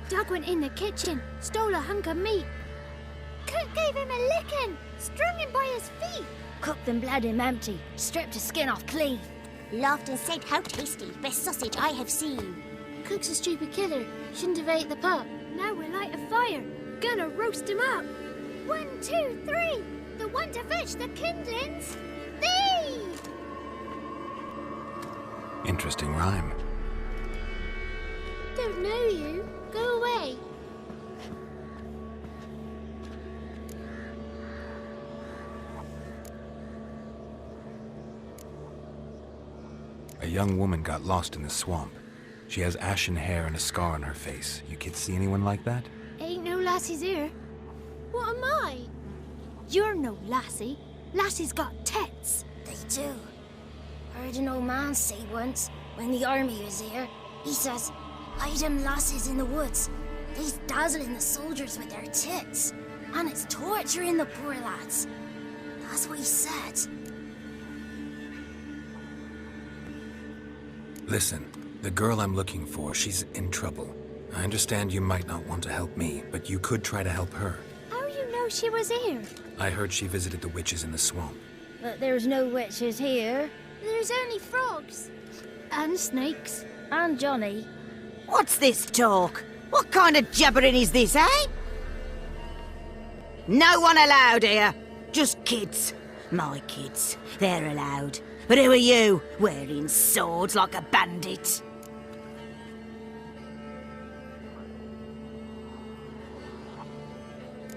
Doug went in the kitchen, stole a hunk of meat. Cook gave him a licking, strung him by his feet. Cooked and bled him empty, stripped his skin off clean. Laughed and said, "How tasty, best sausage I have seen." Cook's a stupid killer, shouldn't have ate the pup. Now we'll light a fire, gonna roast him up. 1, 2, 3, the one to fetch the kindlings, thee! Interesting rhyme. Don't know you, go away. A young woman got lost in the swamp. She has ashen hair and a scar on her face. You kids see anyone like that? Ain't no lassies here. What am I? You're no lassie. Lassie's got tits. They do. Heard an old man say once, when the army was here, he says, "Hide them lasses in the woods. They's dazzling the soldiers with their tits. And it's torturing the poor lads." That's what he said. Listen, the girl I'm looking for, she's in trouble. I understand you might not want to help me, but you could try to help her. How you know she was here? I heard she visited the witches in the swamp. But there's no witches here. There's only frogs. And snakes. And Johnny. What's this talk? What kind of jabbering is this, eh? No one allowed here. Just kids. My kids. They're allowed. But who are you, wearing swords like a bandit?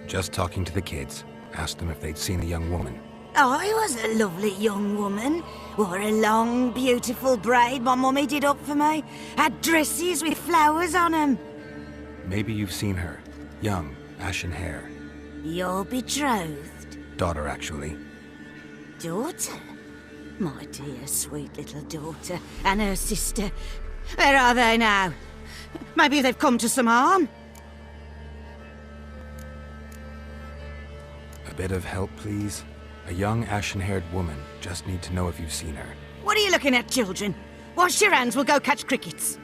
Just talking to the kids. Asked them if they'd seen a young woman. I was a lovely young woman. Wore a long, beautiful braid my mummy did up for me. Had dresses with flowers on 'em. Maybe you've seen her. Young, ashen hair. Your betrothed? Daughter, actually. Daughter? My dear, sweet little daughter. And her sister. Where are they now? Maybe they've come to some harm? A bit of help, please? A young, ashen-haired woman. Just need to know if you've seen her. What are you looking at, children? Wash your hands, we'll go catch crickets.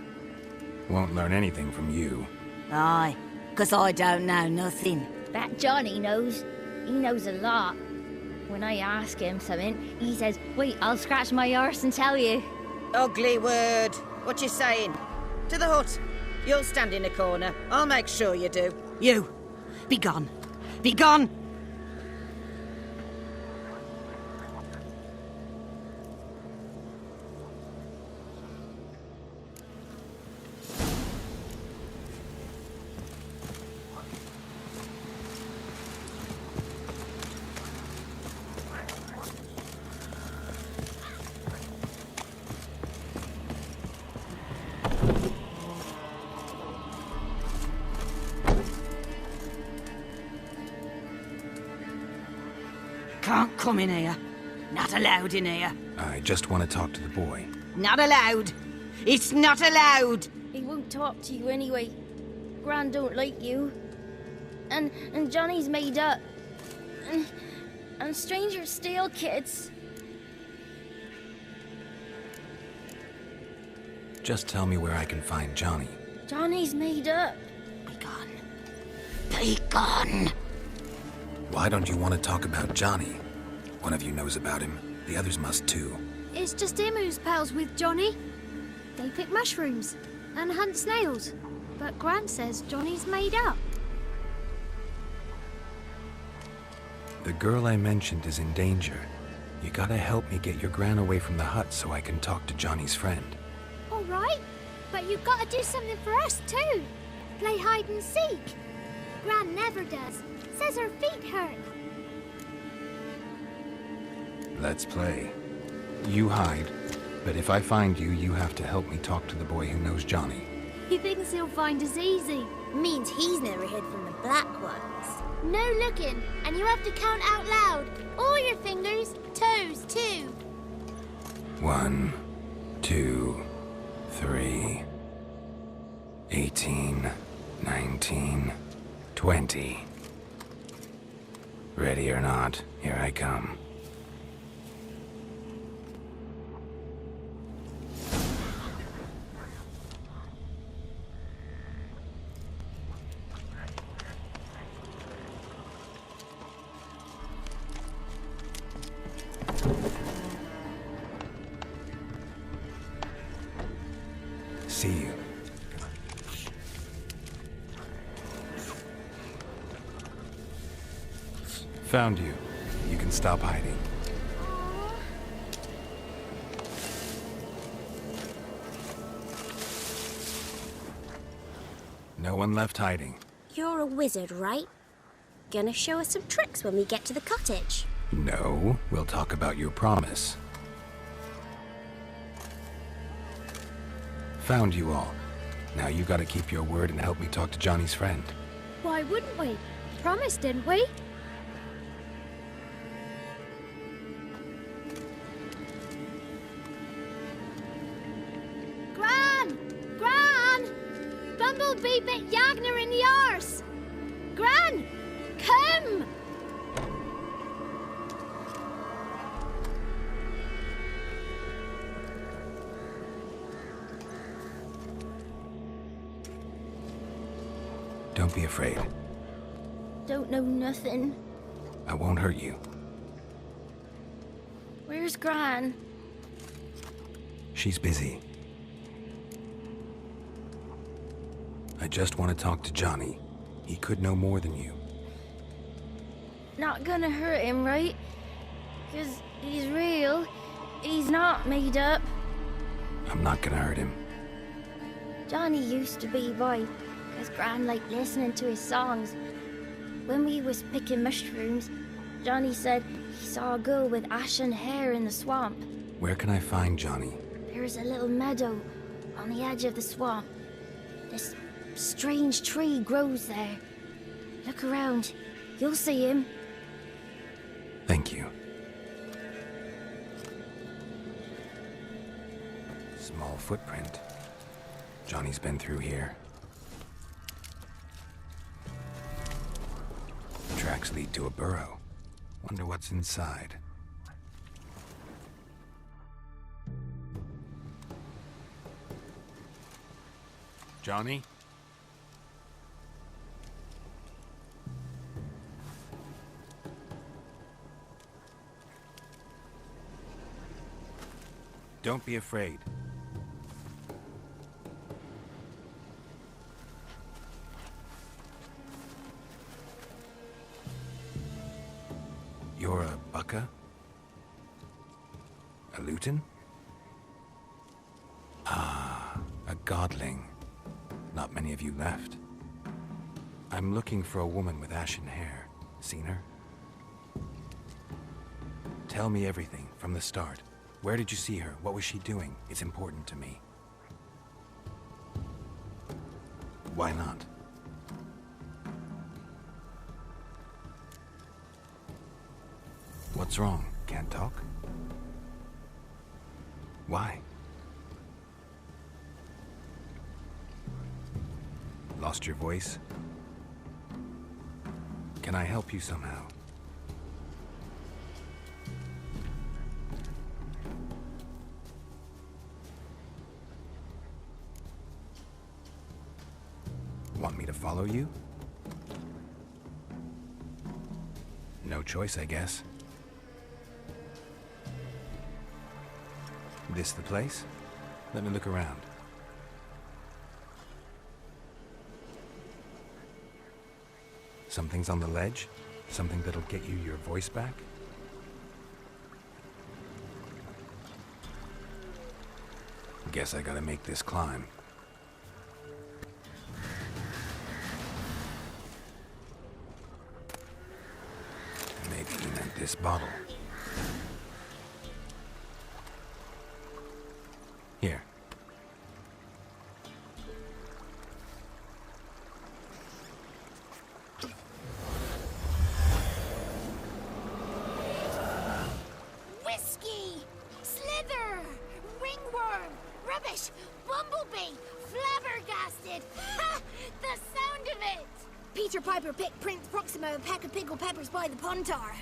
Won't learn anything from you. Aye, 'cause I don't know nothing. That Johnny knows. He knows a lot. When I ask him something, he says, "Wait, I'll scratch my arse and tell you." Ugly word. What you saying? To the hut. You'll stand in a corner. I'll make sure you do. You, be gone. Be gone! Can't come in here. Not allowed in here. I just want to talk to the boy. Not allowed. It's not allowed. He won't talk to you anyway. Gran don't like you. And Johnny's made up. And strangers steal kids. Just tell me where I can find Johnny. Johnny's made up. Be gone. Be gone. Why don't you want to talk about Johnny? One of you knows about him. The others must too. It's just him who's pals with Johnny. They pick mushrooms and hunt snails. But Gran says Johnny's made up. The girl I mentioned is in danger. You gotta help me get your gran away from the hut so I can talk to Johnny's friend. All right, but you've got to do something for us too. Play hide and seek. Gran never does. Says her feet hurt. Let's play. You hide, but if I find you, you have to help me talk to the boy who knows Johnny. He thinks he'll find us easy. Means he's never hid from the black ones. No looking, and you have to count out loud. All your fingers, toes too. 1, 2, 3, 18, 19, 20. Ready or not, here I come. see you. Found you. You can stop hiding. No one left hiding. You're a wizard, right? Gonna show us some tricks when we get to the cottage. No, we'll talk about your promise. Found you all. Now you gotta keep your word and help me talk to Johnny's friend. Why wouldn't we? Promised, didn't we? Gran! Gran! Bumblebee bit Yagner in the arse! Gran! Come! Don't be afraid. Don't know nothing. I won't hurt you. Where's Gran? She's busy. I just want to talk to Johnny. He could know more than you. Not gonna hurt him, right? 'Cause he's real. He's not made up. I'm not gonna hurt him. Johnny used to be boy, 'cause Gran liked listening to his songs. When we was picking mushrooms, Johnny said he saw a girl with ashen hair in the swamp. Where can I find Johnny? There's a little meadow on the edge of the swamp. This strange tree grows there. Look around. You'll see him. Thank you. Small footprint. Johnny's been through here. The tracks lead to a burrow. Wonder what's inside. Johnny? Don't be afraid. You're a bucka? A lutin? Ah, a godling. Not many of you left. I'm looking for a woman with ashen hair. Seen her? Tell me everything from the start. Where did you see her? What was she doing? It's important to me. Why not? What's wrong? Can't talk? Why? Lost your voice? Can I help you somehow? Want me to follow you? No choice, I guess. This the place? Let me look around. Something's on the ledge? Something that'll get you your voice back? Guess I gotta make this climb. Maybe he meant this bottle. Here. Whiskey! Slither! Ringworm! Rubbish! Bumblebee! Flabbergasted! Ha! The sound of it! Peter Piper picked Prince Proximo a pack of pickled peppers by the pontar.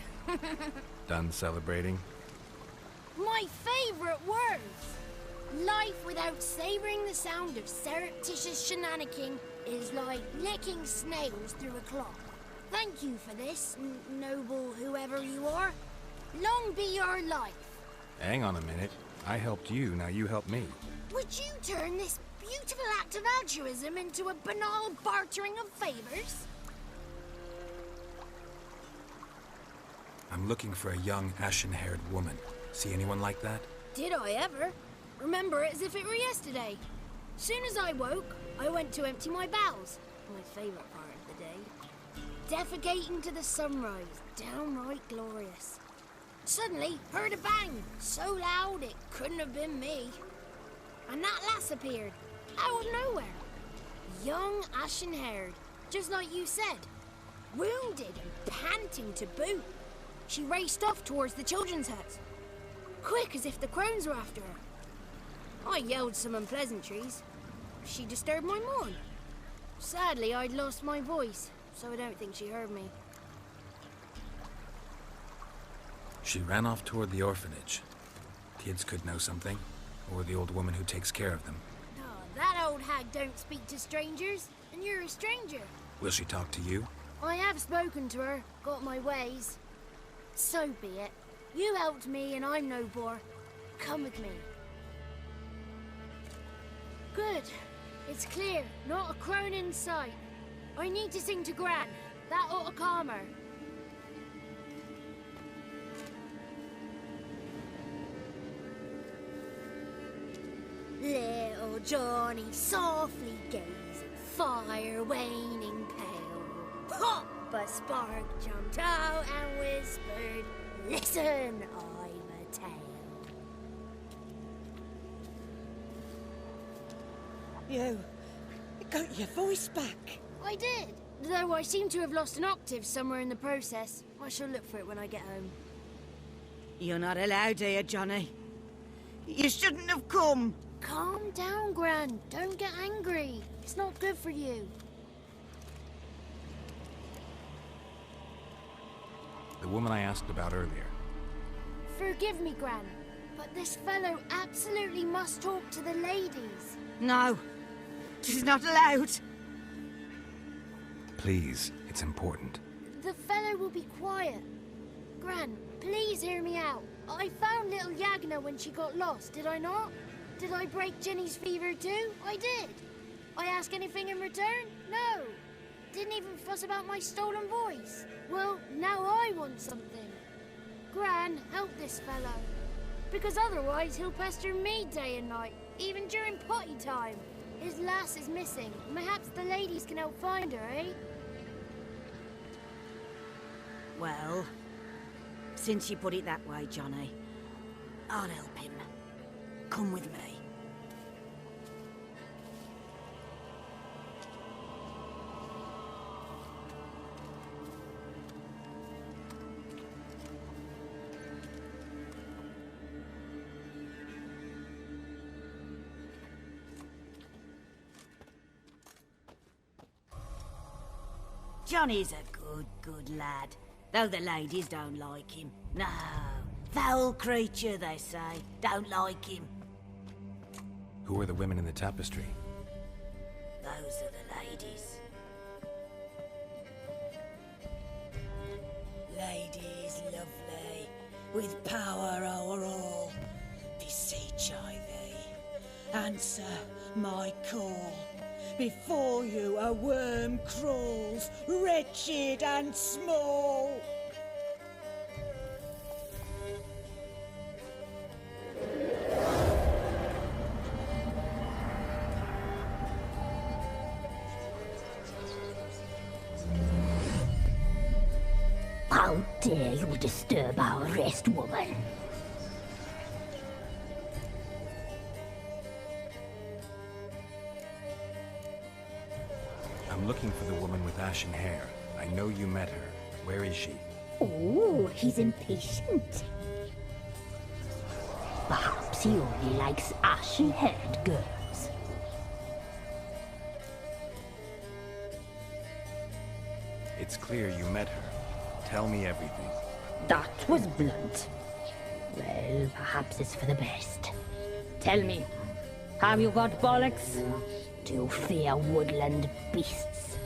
Done celebrating? My favourite words! Life without savouring the sound of surreptitious shenanigan is like licking snails through a cloth. Thank you for this, noble whoever you are. Long be your life. Hang on a minute. I helped you, now you help me. Would you turn this beautiful act of altruism into a banal bartering of favors? I'm looking for a young, ashen-haired woman. See anyone like that? Did I ever? Remember it as if it were yesterday. Soon as I woke, I went to empty my bowels. My favourite part of the day. Defecating to the sunrise. Downright glorious. Suddenly, heard a bang. So loud it couldn't have been me. And that lass appeared. Out of nowhere. Young, ashen-haired. Just like you said. Wounded and panting to boot. She raced off towards the children's hut. Quick as if the crones were after her. I yelled some unpleasantries. She disturbed my morn. Sadly, I'd lost my voice, so I don't think she heard me. She ran off toward the orphanage. Kids could know something, or the old woman who takes care of them. Oh, that old hag don't speak to strangers, and you're a stranger. Will she talk to you? I have spoken to her, got my ways. So be it. You helped me, and I'm no bore. Come with me. Good. It's clear. Not a crone in sight. I need to sing to Gran. That ought to calm her. Little Johnny softly gazing, fire waning pale. Pop! A spark jumped out and whispered, "Listen, I'm a tale." You got your voice back. I did, though I seem to have lost an octave somewhere in the process. I shall look for it when I get home. You're not allowed here, Johnny. You shouldn't have come. Calm down, Gran. Don't get angry. It's not good for you. The woman I asked about earlier. Forgive me, Gran, but this fellow absolutely must talk to the ladies. No, she's not allowed. Please, it's important. The fellow will be quiet. Gran, please hear me out. I found little Yagna when she got lost, did I not? Did I break Jenny's fever too? I did. I ask anything in return? No. Didn't even fuss about my stolen voice. Well, now I want something. Gran, help this fellow. Because otherwise he'll pester me day and night, even during potty time. His lass is missing. Perhaps the ladies can help find her, eh? Well, since you put it that way, Johnny, I'll help him. Come with me. Johnny's a good lad, though the ladies don't like him. No, foul creature, they say. Don't like him. Who are the women in the tapestry? Those are the ladies. Ladies lovely, with power o'er all. Beseech I thee, answer my call. Before you a worm crawls, wretched and small. How dare you disturb our rest, woman? I'm looking for the woman with ashen hair. I know you met her. Where is she? Oh, he's impatient. Perhaps he only likes ashen-haired girls. It's clear you met her. Tell me everything. That was blunt. Well, perhaps it's for the best. Tell me, have you got bollocks? Do you fear woodland beasts?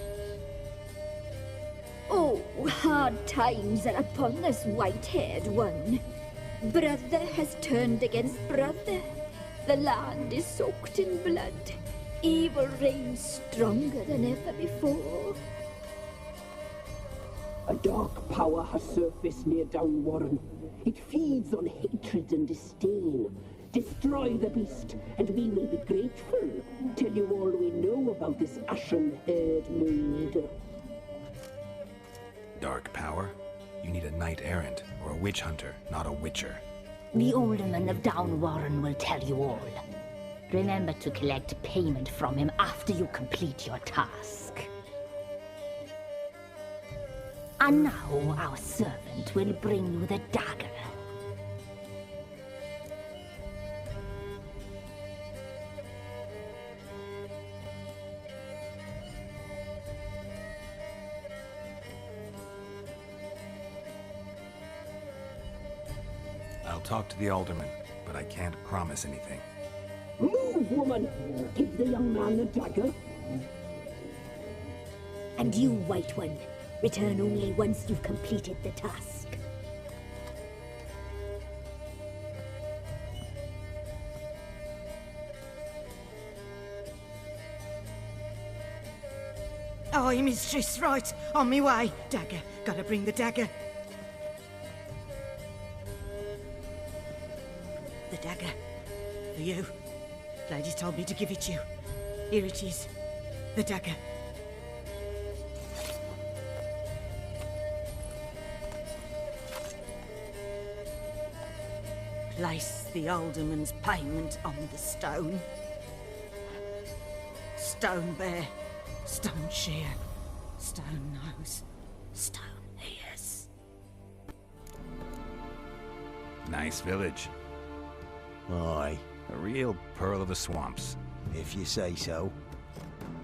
Oh, hard times are upon this white-haired one. Brother has turned against brother. The land is soaked in blood. Evil reigns stronger than ever before. A dark power has surfaced near Downwarren. It feeds on hatred and disdain. Destroy the beast, and we will be grateful. Tell you all we know about this ashen-haired maid. Dark power? You need a knight errant or a witch hunter, not a witcher. The alderman of Downwarren will tell you all. Remember to collect payment from him after you complete your task. And now our servant will bring you the dagger. I'll talk to the alderman, but I can't promise anything. Move, woman! Give the young man the dagger. And you, White One, return only once you've completed the task. Aye, mistress, right. On me way. Dagger. Gotta bring the dagger. The dagger. For you. Ladies told me to give it you. Here it is. The dagger. Place the alderman's payment on the stone. Stone bear, stone shear, stone nose, stone ears. Nice village. Aye, A real pearl of the swamps. if you say so.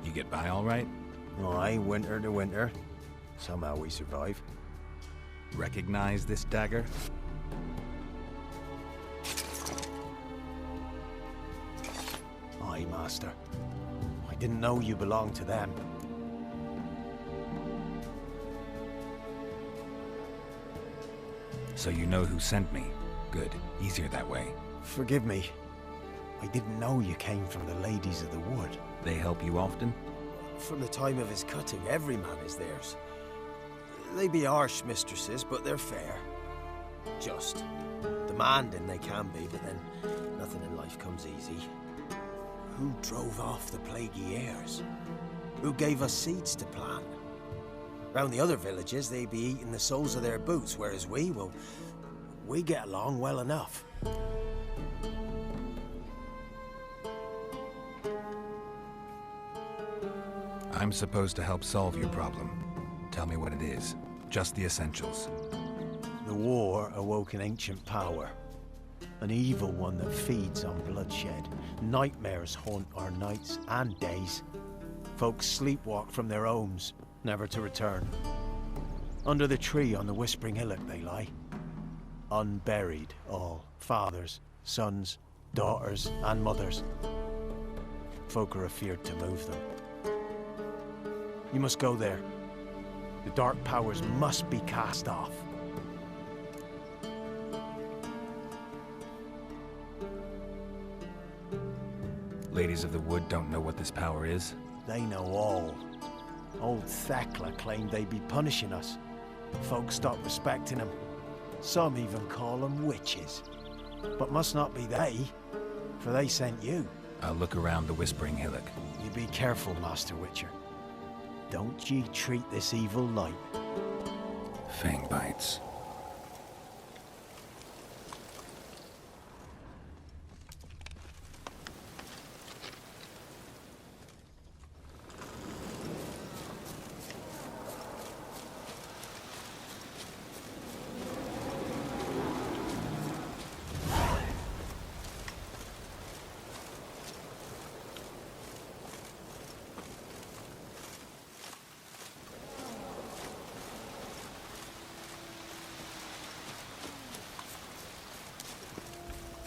You get by all right? Aye, winter to winter. Somehow we survive. Recognize this dagger? Aye, master. I didn't know you belonged to them. So you know who sent me. Good. Easier that way. Forgive me. I didn't know you came from the ladies of the wood. They help you often? From the time of his cutting, every man is theirs. They be harsh mistresses, but they're fair. Just. Demanding they can be, but then nothing in life comes easy. Who drove off the plaguey airs? Who gave us seeds to plant? Round the other villages, they be eating the soles of their boots, whereas we, well, we get along well enough. I'm supposed to help solve your problem. Tell me what it is. Just the essentials. The war awoke an ancient power. An evil one that feeds on bloodshed. Nightmares haunt our nights and days. Folks sleepwalk from their homes, never to return. Under the tree on the Whispering Hillock they lie. Unburied all. Fathers, sons, daughters, and mothers. Folk are afeared to move them. You must go there. The dark powers must be cast off. Ladies of the Wood don't know what this power is? They know all. Old Thekla claimed they'd be punishing us. Folks stopped respecting them. Some even call them witches. But must not be they, for they sent you. I'll look around the Whispering Hillock. You be careful, Master Witcher. Don't ye treat this evil light. Fang bites.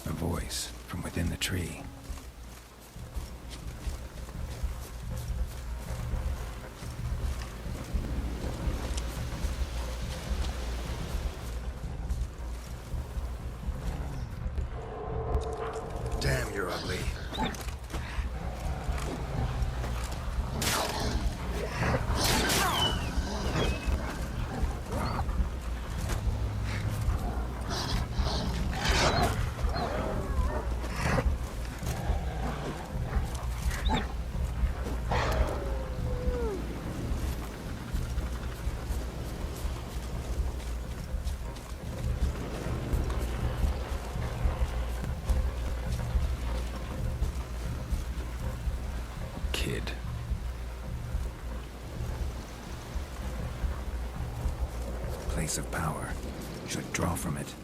A voice from within the tree. Damn, you're ugly. kid. Place of power. Should draw from it.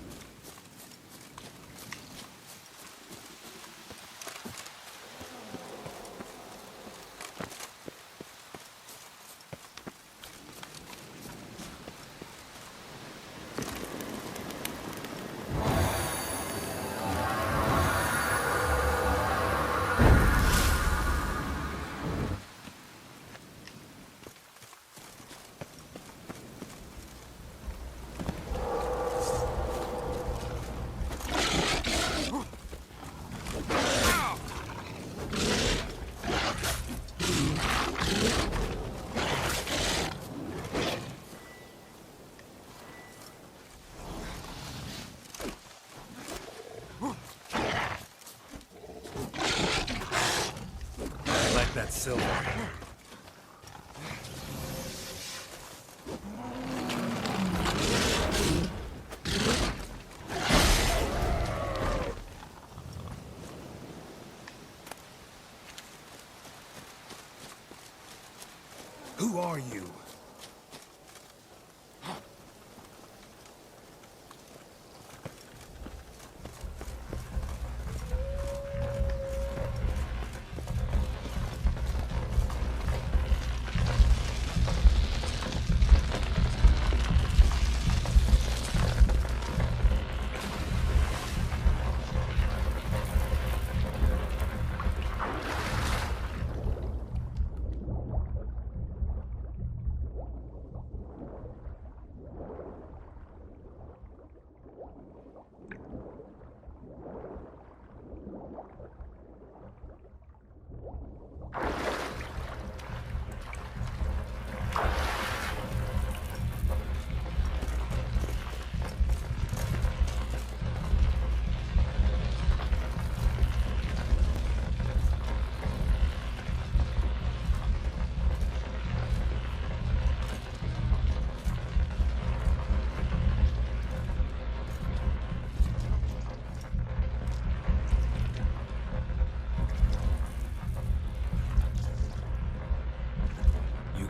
That silver. Who are you?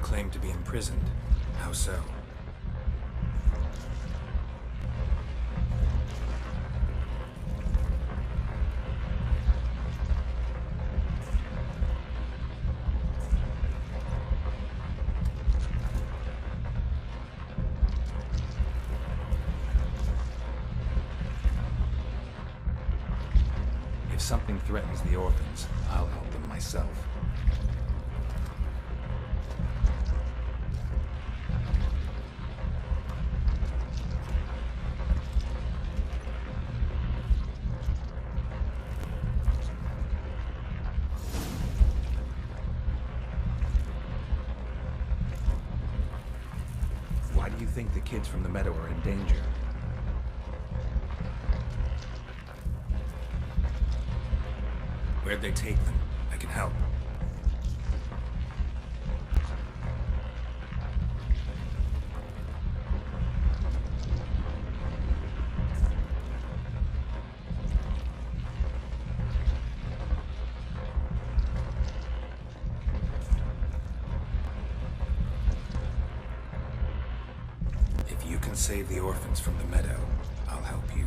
Claim to be imprisoned. How so? If something threatens the orphans, I'll help them myself. Why do you think the kids from the meadow are in danger? Where'd they take them? I can help. If you can save the orphans from the meadow, I'll help you.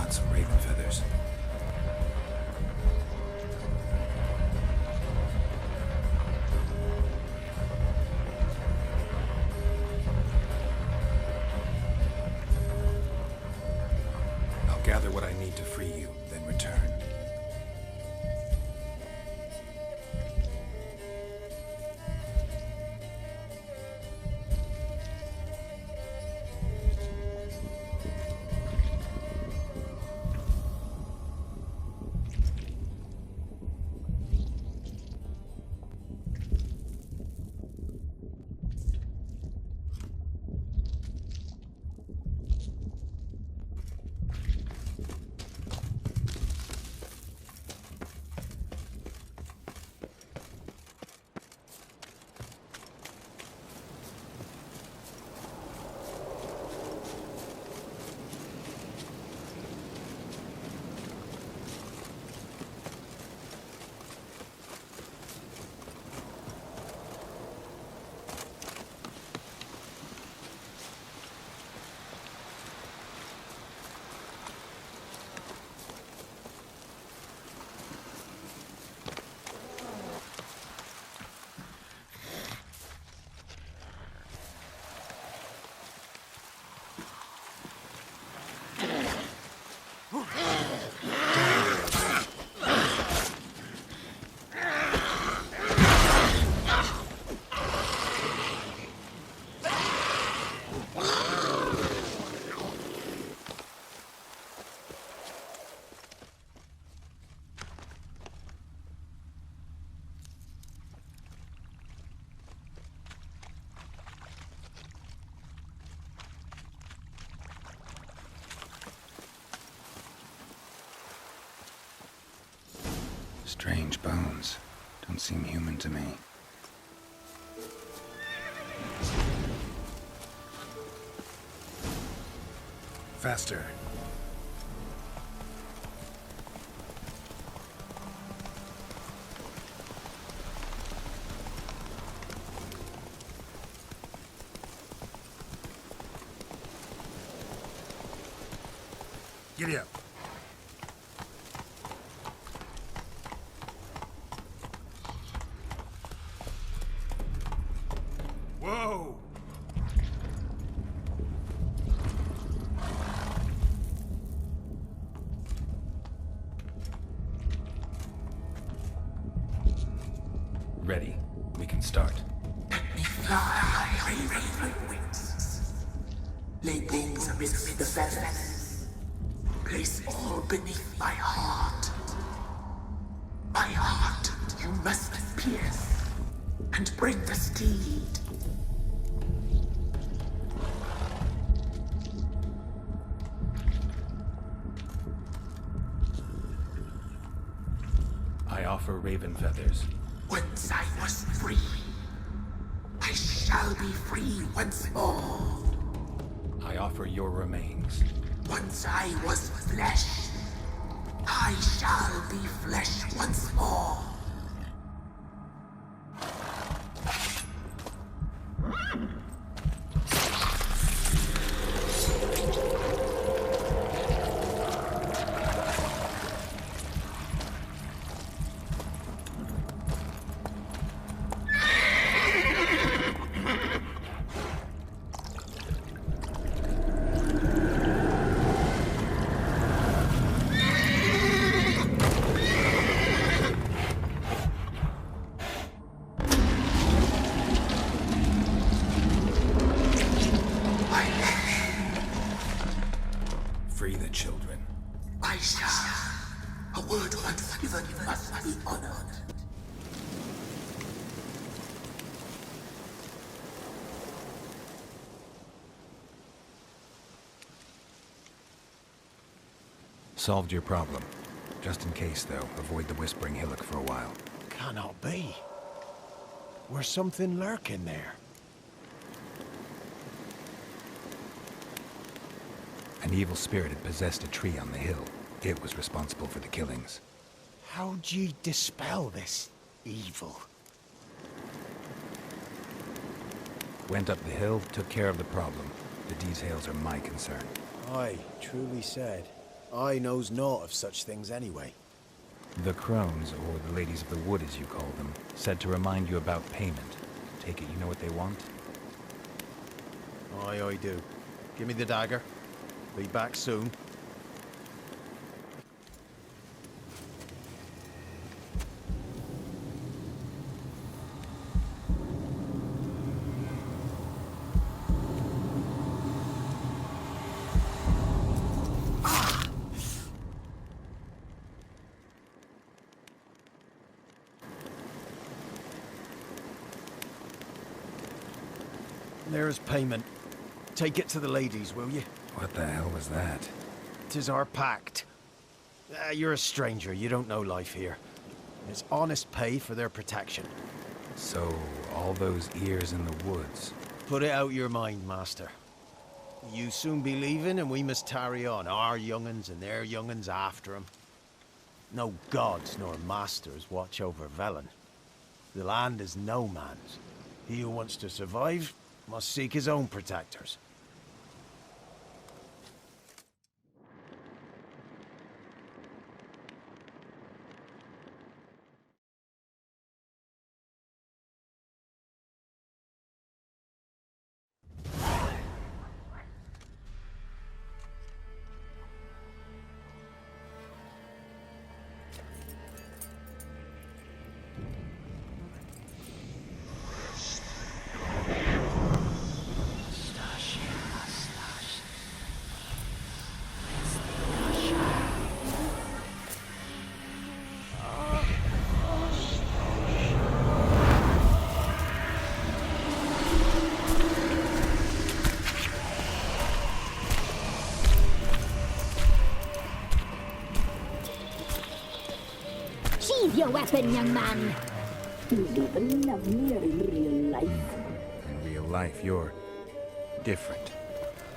got some raven feathers. I'll gather what I need to free you, then return. Strange bones. Don't seem human to me. Faster. Giddy up. Whoa! Ready. We can start. Let me fly, raven wings. Lay wings amidst the feathers. Place all beneath my heart. My heart you must pierce, and bring the steed. I offer raven feathers. Once I was free, I shall be free once more. I offer your remains. Once I was flesh, I shall be flesh once more. Free the children. I shall. A word once given must be honored. Solved your problem. Just in case, though, avoid the Whispering Hillock for a while. Cannot be. Where's something lurking there? An evil spirit had possessed a tree on the hill. It was responsible for the killings. How'd ye dispel this evil? Went up the hill, took care of the problem. The details are my concern. Aye, truly said. I knows naught of such things anyway. The crones, or the ladies of the wood as you call them, said to remind you about payment. Take it you know what they want? Aye, I do. Give me the dagger. Be back soon. There's payment. Take it to the ladies, will you? What the hell was that? 'Tis our pact. You're a stranger, you don't know life here. It's honest pay for their protection. So, all those ears in the woods. Put it out your mind, master. You soon be leaving and we must tarry on, our young'uns and their young'uns after 'em. No gods nor masters watch over Velen. The land is no man's. He who wants to survive must seek his own protectors. Sheathe your weapon, young man. You'd even lovelier in real life. In real life, you're different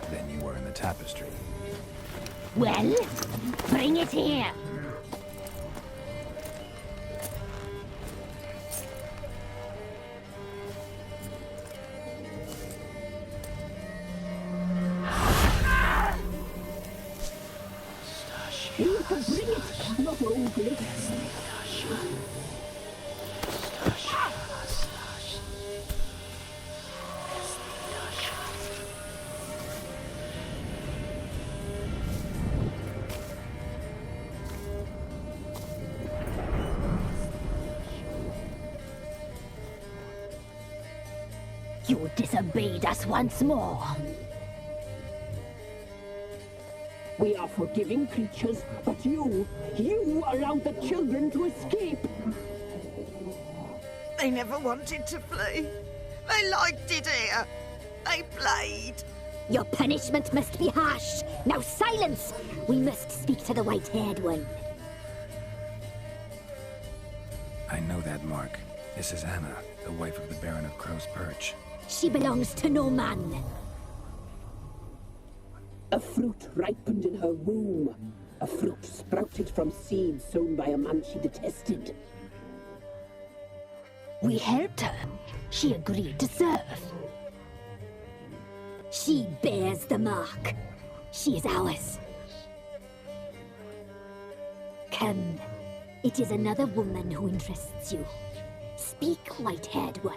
than you were in the tapestry. Well, bring it here. You can bring it, not Voicless. You disobeyed us once more. We are forgiving creatures, but you allowed the children to escape. They never wanted to flee. They liked it here. They played. Your punishment must be harsh. Now silence! We must speak to the white-haired one. I know that mark. This is Anna, the wife of the Baron of Crow's Perch. She belongs to no man. A fruit ripened in her womb. A fruit sprouted from seeds sown by a man she detested. We helped her. She agreed to serve. She bears the mark. She is ours. Come. It is another woman who interests you. Speak, white-haired one.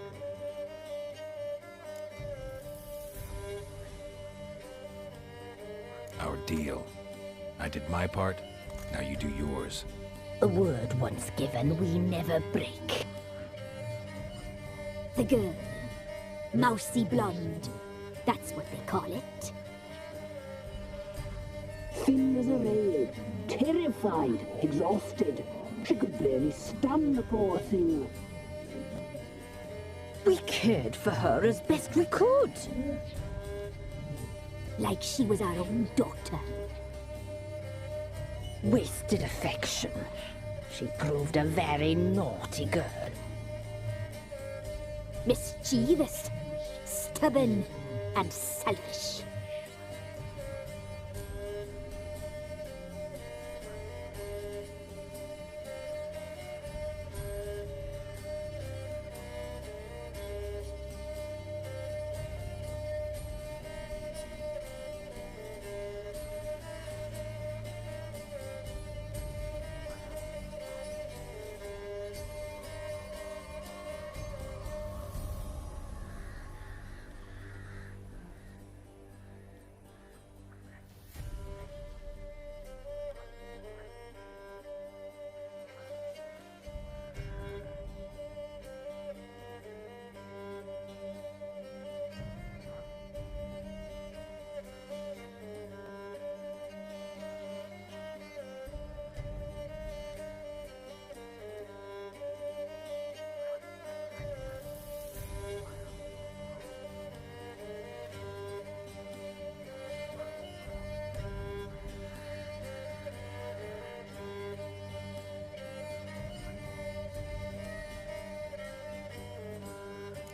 Our deal. I did my part, now you do yours. A word once given, we never break. The girl. Mousy blonde. That's what they call it. Thin as a rail, terrified, exhausted. She could barely stand, the poor thing. We cared for her as best we could. Like she was our own daughter. Wasted affection. She proved a very naughty girl. Mischievous, stubborn, and selfish.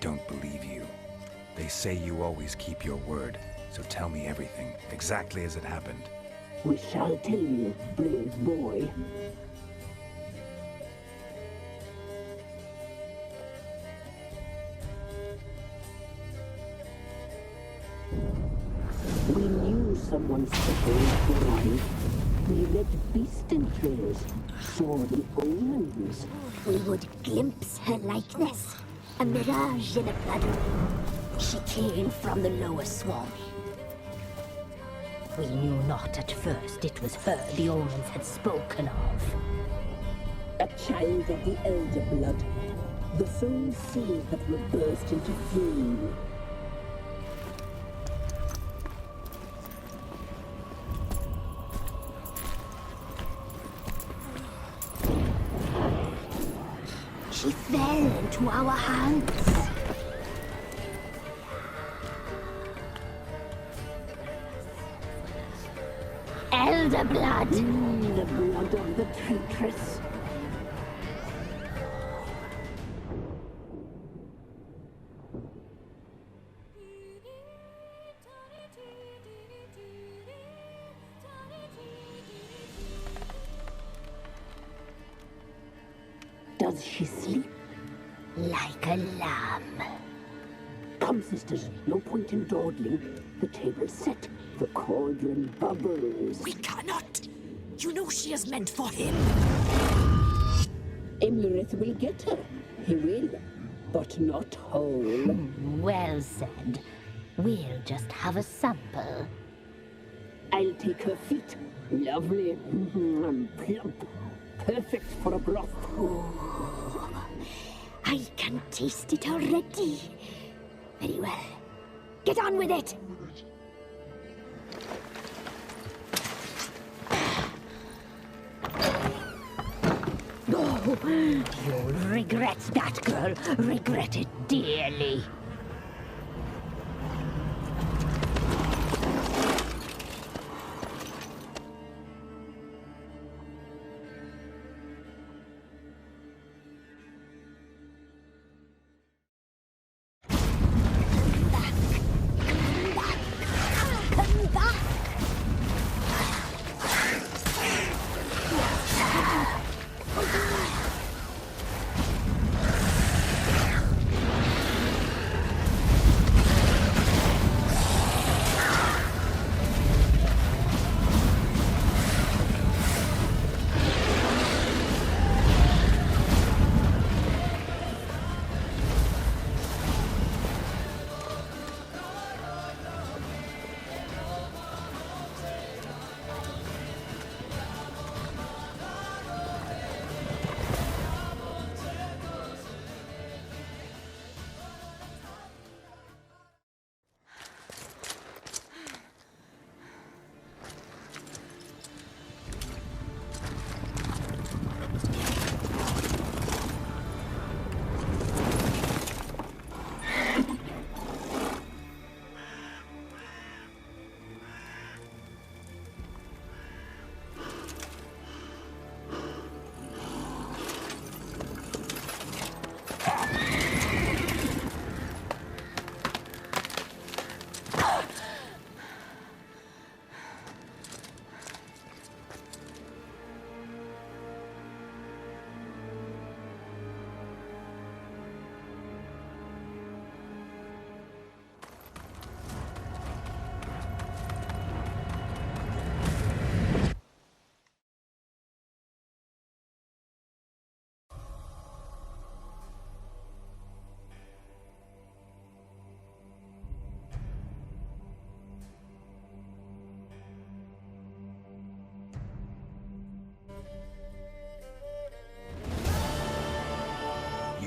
don't believe you. They say you always keep your word, so tell me everything, exactly as it happened. We shall tell you, brave boy. We knew someone special would arrive. We read beast entrails, saw the omens. We would glimpse her likeness, a mirage in a blood rain. She came from the lower swamp. We knew not at first it was her the omens had spoken of. A child of the elder blood, the sole seed that will burst into flame. She fell into our hands. Elder blood. The blood of the traitress. Does she sleep? Like a lamb. Come, sisters, no point in dawdling. The table's set, the cauldron bubbles. We cannot! You know she is meant for him! Imlerith will get her. He will, but not whole. Well said. We'll just have a sample. I'll take her feet. Lovely. And plump. Perfect for a broth. I can taste it already. Very well. Get on with it! Oh, you'll regret that, girl. Regret it dearly.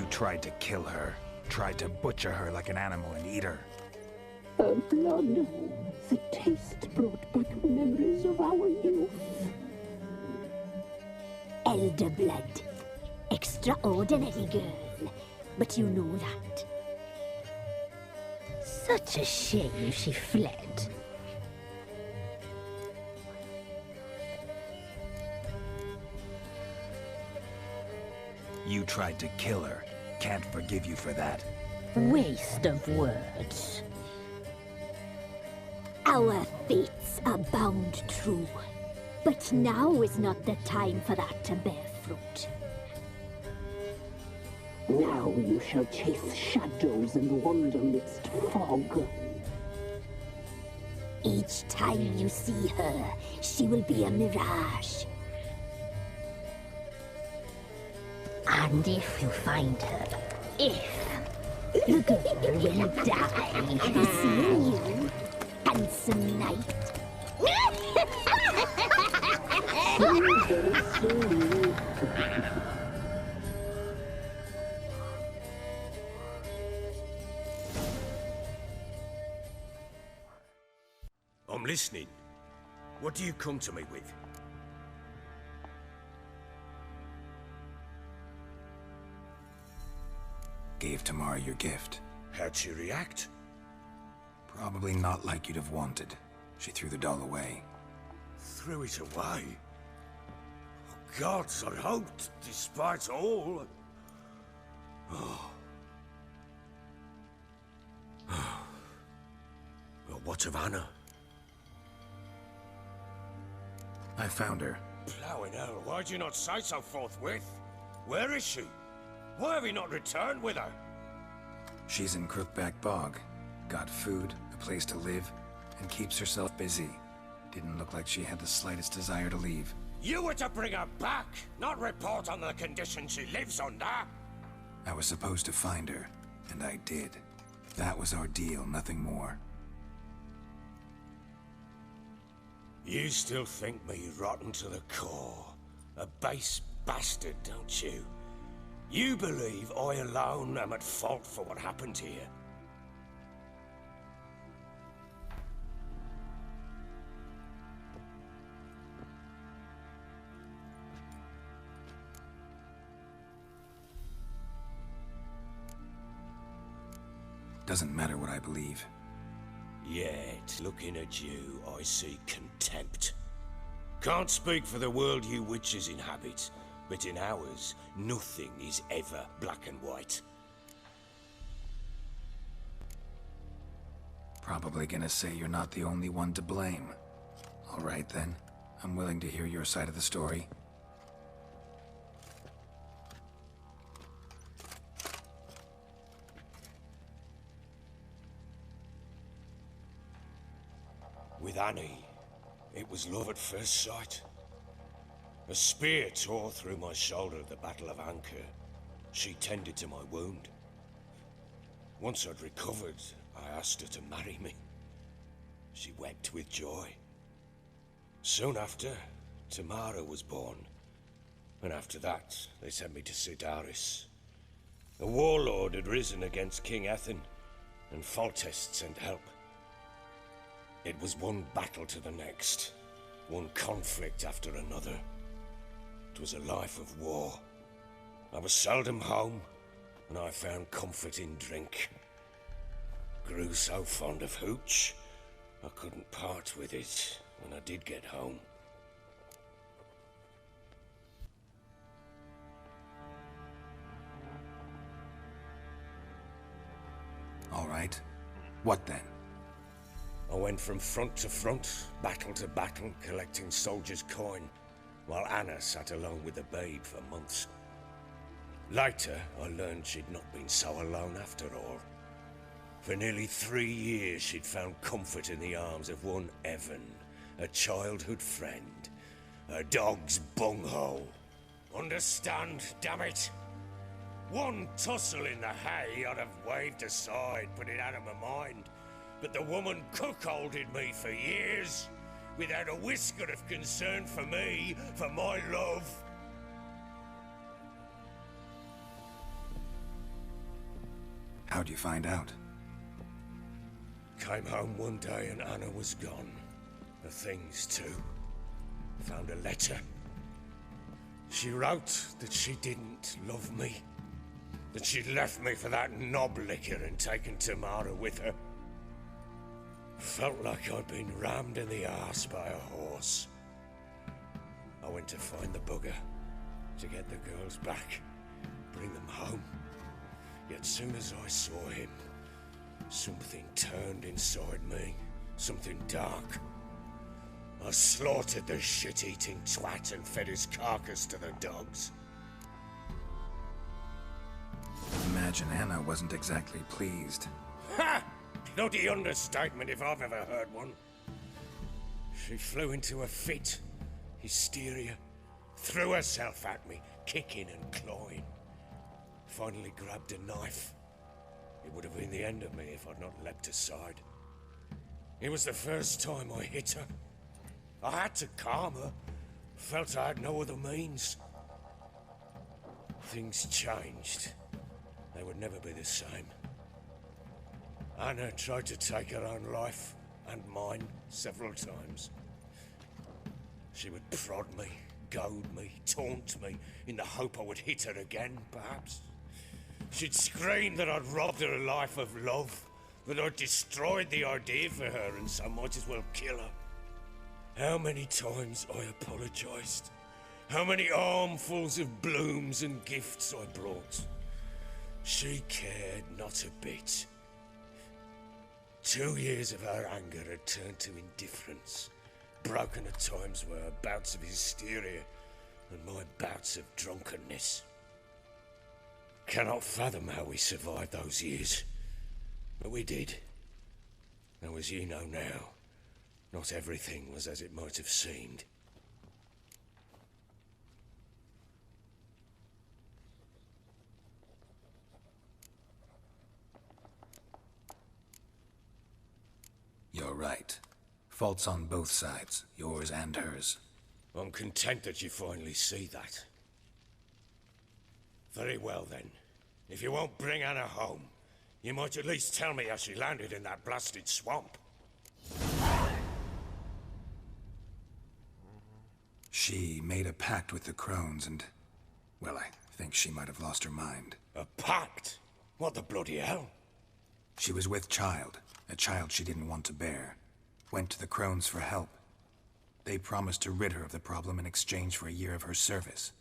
Tried to kill her. Tried to butcher her like an animal and eat her. Her blood. The taste brought back memories of our youth. Elder blood. Extraordinary girl. But you know that. Such a shame she fled. You tried to kill her. Can't forgive you for that. Waste of words. Our fates are bound true. But now is not the time for that to bear fruit. Now you shall chase shadows and wander midst fog. Each time you see her, she will be a mirage. And if you find her, the girl will die. Seeing you, handsome knight. I'm listening. What do you come to me with? Gave Tamara your gift. How'd she react? Probably not like you'd have wanted. She threw the doll away. Threw it away? Oh, gods, I hoped, despite all... Oh. Well, what of Anna? I found her. Plowing hell, why'd you not say so forthwith? Where is she? Why have you not returned with her? She's in Crookback Bog. Got food, a place to live, and keeps herself busy. Didn't look like she had the slightest desire to leave. You were to bring her back, not report on the condition she lives under. I was supposed to find her, and I did. That was our deal, nothing more. You still think me rotten to the core. A base bastard, don't you? You believe I alone am at fault for what happened here. Doesn't matter what I believe. Yet, looking at you, I see contempt. Can't speak for the world you witches inhabit, but in ours, nothing is ever black and white. Probably gonna say you're not the only one to blame. All right then, I'm willing to hear your side of the story. With Annie, it was love at first sight. A spear tore through my shoulder at the Battle of Anchor. She tended to my wound. Once I'd recovered, I asked her to marry me. She wept with joy. Soon after, Tamara was born. And after that, they sent me to Sidaris. A warlord had risen against King Ethan, and Foltest sent help. It was one battle to the next, one conflict after another. It was a life of war. I was seldom home, and I found comfort in drink. Grew so fond of hooch, I couldn't part with it when I did get home. All right. What then? I went from front to front, battle to battle, collecting soldiers' coin, while Anna sat alone with the babe for months. Later, I learned she'd not been so alone after all. For nearly 3 years, she'd found comfort in the arms of one Evan, a childhood friend, a dog's bunghole. Understand, damn it? One tussle in the hay I'd have waved aside, put it out of my mind. But the woman cuckolded me for years, without a whisker of concern for me, for my love. How'd you find out? Came home one day and Anna was gone. The things too. Found a letter. She wrote that she didn't love me. That she'd left me for that knob licker and taken Tamara with her. Felt like I'd been rammed in the arse by a horse. I went to find the bugger, to get the girls back, bring them home. Yet soon as I saw him, something turned inside me. Something dark. I slaughtered the shit-eating twat and fed his carcass to the dogs. Imagine Anna wasn't exactly pleased. Ha! Bloody understatement if I've ever heard one. She flew into a fit. Hysteria. Threw herself at me, kicking and clawing. Finally grabbed a knife. It would have been the end of me if I'd not leapt aside. It was the first time I hit her. I had to calm her. Felt I had no other means. Things changed. They would never be the same. Anna tried to take her own life, and mine, several times. She would prod me, goad me, taunt me, in the hope I would hit her again, perhaps. She'd scream that I'd robbed her life of love, that I'd destroyed the idea for her, and so might as well kill her. How many times I apologized. How many armfuls of blooms and gifts I brought. She cared not a bit. 2 years of her anger had turned to indifference, broken at times by her bouts of hysteria and my bouts of drunkenness. Cannot fathom how we survived those years, but we did. Though as you know now, not everything was as it might have seemed. You're right. Faults on both sides, yours and hers. I'm content that you finally see that. Very well then. If you won't bring Anna home, you might at least tell me how she landed in that blasted swamp. She made a pact with the crones and... well, I think she might have lost her mind. A pact? What the bloody hell? She was with child, a child she didn't want to bear. Went to the crones for help. They promised to rid her of the problem in exchange for a year of her service.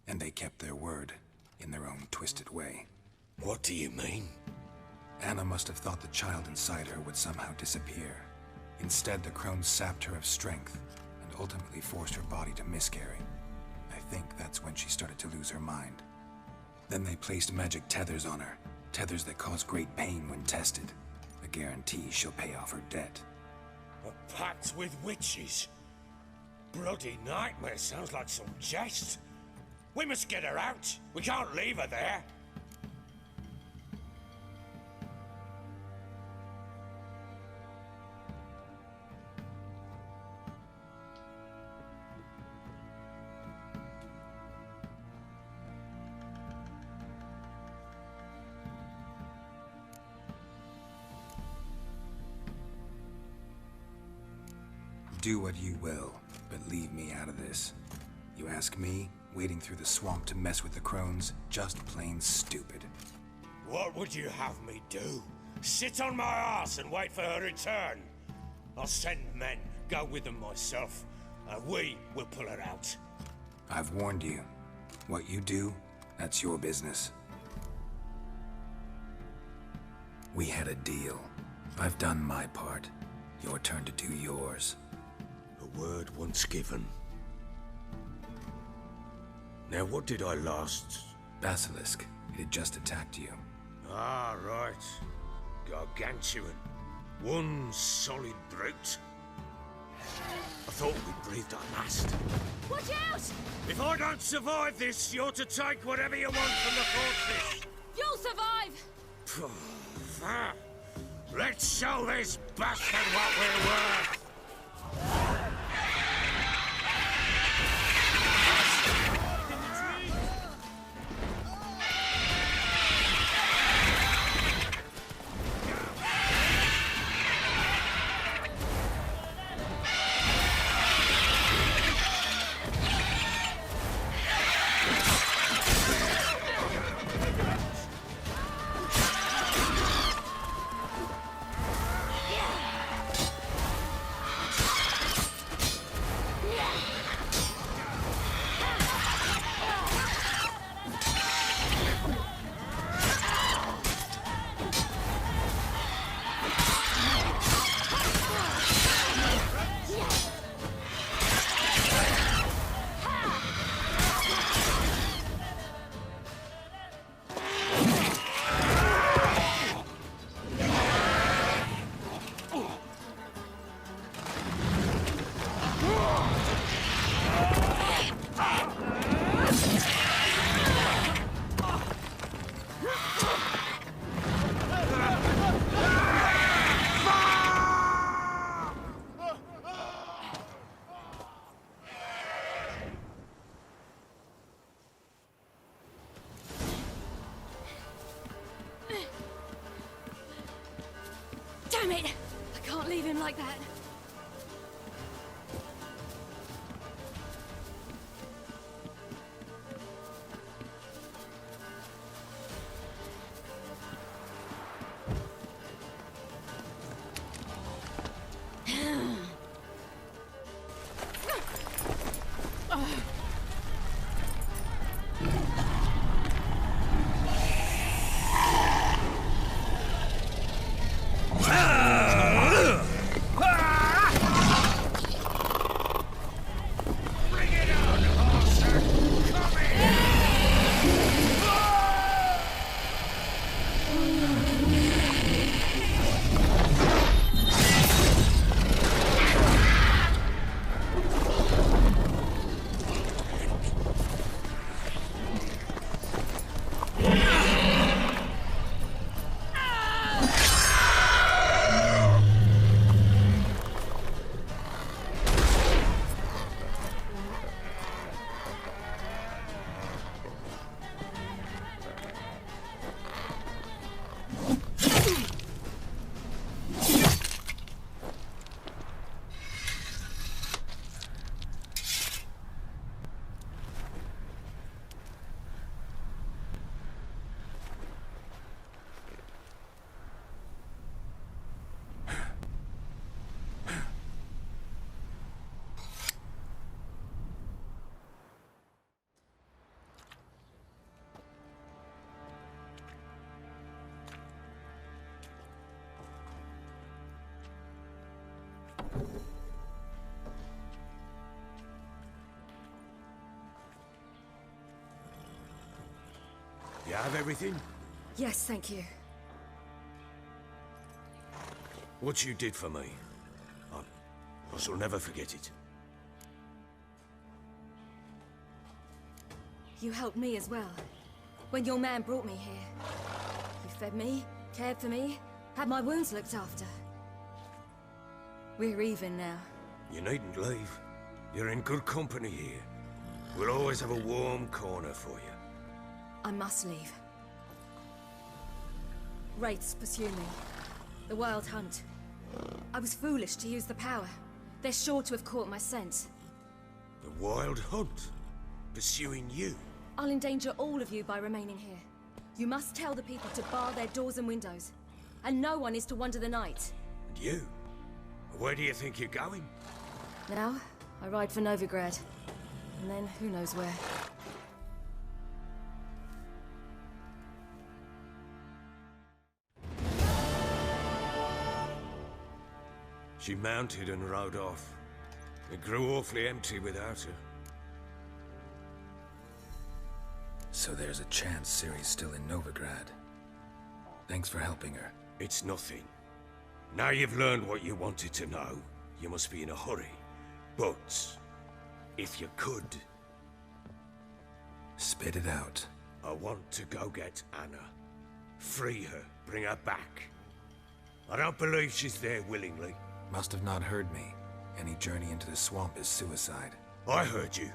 And they kept their word, in their own twisted way. What do you mean? Anna must have thought the child inside her would somehow disappear. Instead, the crones sapped her of strength, and ultimately forced her body to miscarry. I think that's when she started to lose her mind. Then they placed magic tethers on her, tethers that cause great pain when tested. A guarantee she'll pay off her debt. A pact with witches? Bloody nightmare, sounds like some jest. We must get her out. We can't leave her there. Do what you will, but leave me out of this. You ask me, wading through the swamp to mess with the crones, just plain stupid. What would you have me do? Sit on my ass and wait for her return? I'll send men, go with them myself, and we will pull her out. I've warned you. What you do, that's your business. We had a deal. I've done my part. Your turn to do yours. A word once given. Now, what did I last? Basilisk. It had just attacked you. Ah, right. Gargantuan. One solid brute. I thought we breathed our last. Watch out! If I don't survive this, you're to take whatever you want from the fortress. You'll survive! Let's show this bastard what we're worth! like that. You have everything? Yes, thank you. What you did for me, I shall never forget it. You helped me as well. When your man brought me here. You fed me, cared for me, had my wounds looked after. We're even now. You needn't leave. You're in good company here. We'll always have a warm corner for you. I must leave. Wraiths pursue me. The Wild Hunt. I was foolish to use the power. They're sure to have caught my scent. The Wild Hunt? Pursuing you? I'll endanger all of you by remaining here. You must tell the people to bar their doors and windows. And no one is to wander the night. And you? Where do you think you're going? Now, I ride for Novigrad. And then who knows where. She mounted and rode off. It grew awfully empty without her. So there's a chance Ciri's still in Novigrad. Thanks for helping her. It's nothing. Now you've learned what you wanted to know, you must be in a hurry. But, if you could... Spit it out. I want to go get Anna. Free her, bring her back. I don't believe she's there willingly. Must have not heard me. Any journey into the swamp is suicide. I heard you,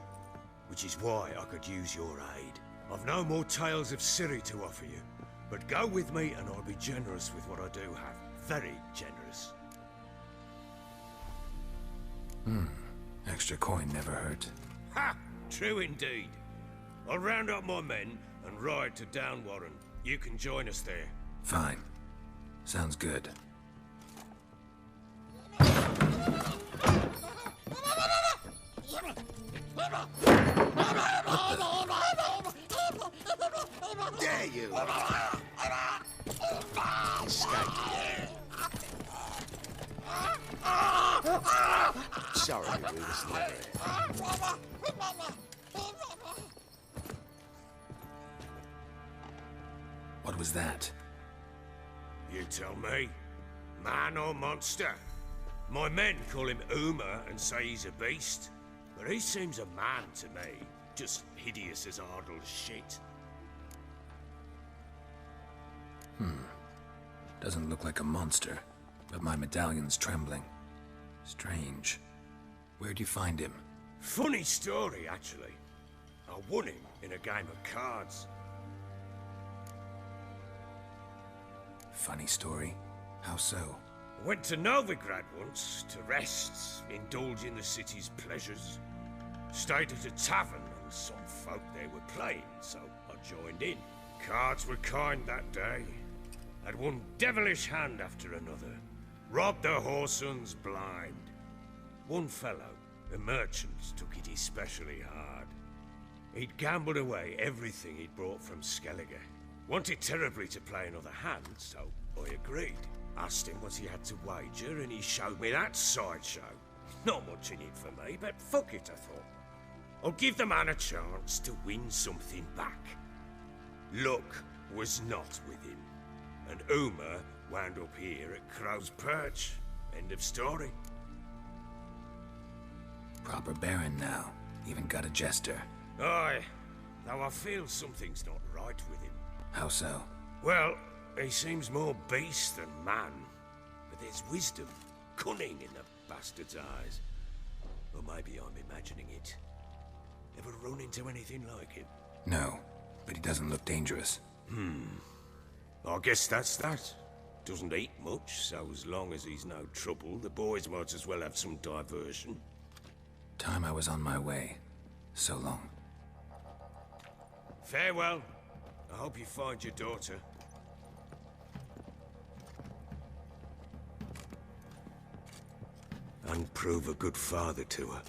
which is why I could use your aid. I've no more tales of Ciri to offer you, but go with me and I'll be generous with what I do have. Very generous. Extra coin never hurt. Ha! True indeed. I'll round up my men and ride to Downwarren. You can join us there. Fine. Sounds good. Dare you! Sorry, we were slippery. What was that? You tell me. Man or monster? My men call him Uma and say he's a beast. But he seems a man to me. Just hideous as Ardle's shit. Doesn't look like a monster, but my medallion's trembling. Strange. Where'd you find him? Funny story, actually. I won him in a game of cards. Funny story? How so? I went to Novigrad once to rest, indulge in the city's pleasures. Stayed at a tavern and some folk there were playing, so I joined in. Cards were kind that day. Had one devilish hand after another. Robbed the whoreson blind. One fellow, a merchant, took it especially hard. He'd gambled away everything he'd brought from Skellige. Wanted terribly to play another hand, so I agreed. Asked him what he had to wager, and he showed me that sideshow. Not much in it for me, but fuck it, I thought. I'll give the man a chance to win something back. Luck was not with him, and Uma wound up here at Crow's Perch. End of story. Proper baron now. Even got a jester. Aye, though I feel something's not right with him. How so? Well, he seems more beast than man. But there's wisdom, cunning in the bastard's eyes. Or maybe I'm imagining it. Ever run into anything like him? No, but he doesn't look dangerous. I guess that's that. Doesn't eat much, so as long as he's no trouble, the boys might as well have some diversion. Time I was on my way. So long. Farewell. I hope you find your daughter. And prove a good father to her.